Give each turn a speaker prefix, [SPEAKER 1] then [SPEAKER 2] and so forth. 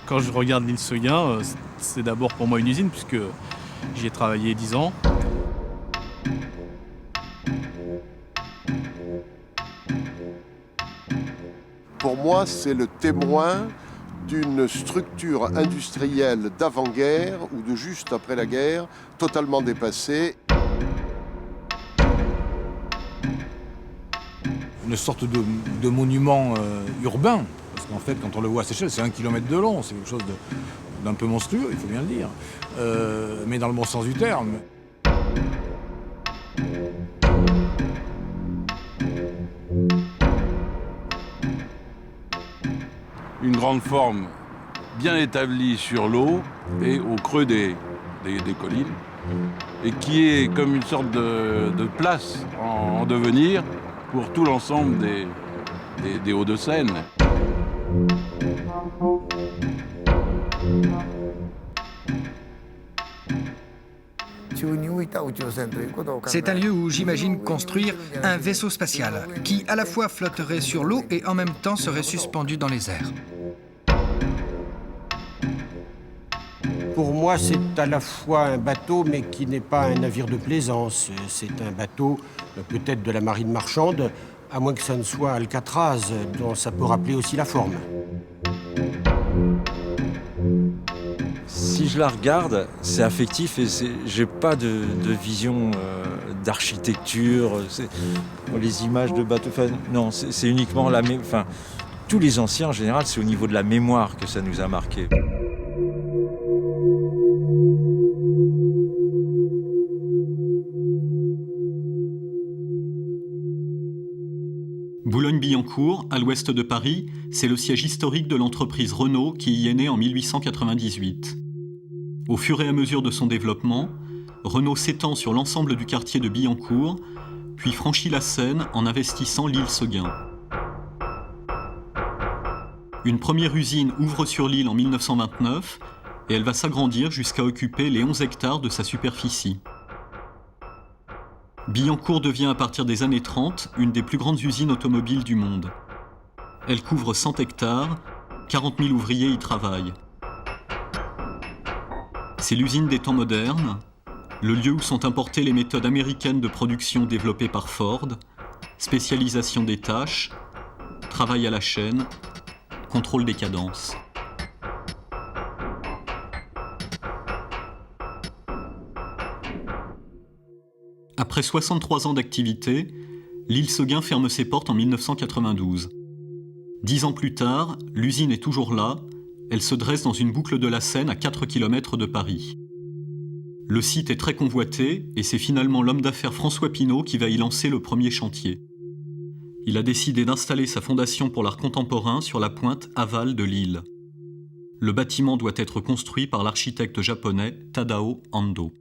[SPEAKER 1] Quand je regarde l'île Seguin, c'est d'abord pour moi une usine puisque j'y ai travaillé 10 ans.
[SPEAKER 2] Pour moi, c'est le témoin d'une structure industrielle d'avant-guerre ou de juste après la guerre, totalement dépassée.
[SPEAKER 3] Une sorte de monument urbain, parce qu'en fait, quand on le voit à Seychelles, c'est 1 kilomètre de long, c'est quelque chose d'un peu monstrueux, il faut bien le dire, mais dans le bon sens du terme.
[SPEAKER 4] Une grande forme bien établie sur l'eau et au creux des collines, et qui est comme une sorte de place en devenir pour tout l'ensemble des Hauts-de-Seine.
[SPEAKER 5] C'est un lieu où j'imagine construire un vaisseau spatial qui à la fois flotterait sur l'eau et en même temps serait suspendu dans les airs.
[SPEAKER 6] Pour moi, c'est à la fois un bateau, mais qui n'est pas un navire de plaisance. C'est un bateau peut-être de la marine marchande, à moins que ça ne soit Alcatraz, dont ça peut rappeler aussi la forme.
[SPEAKER 7] Si je la regarde, c'est affectif et j'ai pas de vision d'architecture, les images de bateaux. Non, c'est uniquement la mémoire. Enfin, tous les anciens en général, c'est au niveau de la mémoire que ça nous a marqué.
[SPEAKER 8] Boulogne-Billancourt, à l'ouest de Paris, c'est le siège historique de l'entreprise Renault qui y est née en 1898. Au fur et à mesure de son développement, Renault s'étend sur l'ensemble du quartier de Billancourt, puis franchit la Seine en investissant l'île Seguin. Une première usine ouvre sur l'île en 1929 et elle va s'agrandir jusqu'à occuper les 11 hectares de sa superficie. Billancourt devient à partir des années 30 une des plus grandes usines automobiles du monde. Elle couvre 100 hectares, 40 000 ouvriers y travaillent. C'est l'usine des temps modernes, le lieu où sont importées les méthodes américaines de production développées par Ford, spécialisation des tâches, travail à la chaîne, contrôle des cadences. Après 63 ans d'activité, l'île Seguin ferme ses portes en 1992. 10 ans plus tard, l'usine est toujours là, elle se dresse dans une boucle de la Seine à 4 km de Paris. Le site est très convoité et c'est finalement l'homme d'affaires François Pinault qui va y lancer le premier chantier. Il a décidé d'installer sa fondation pour l'art contemporain sur la pointe aval de l'île. Le bâtiment doit être construit par l'architecte japonais Tadao Ando.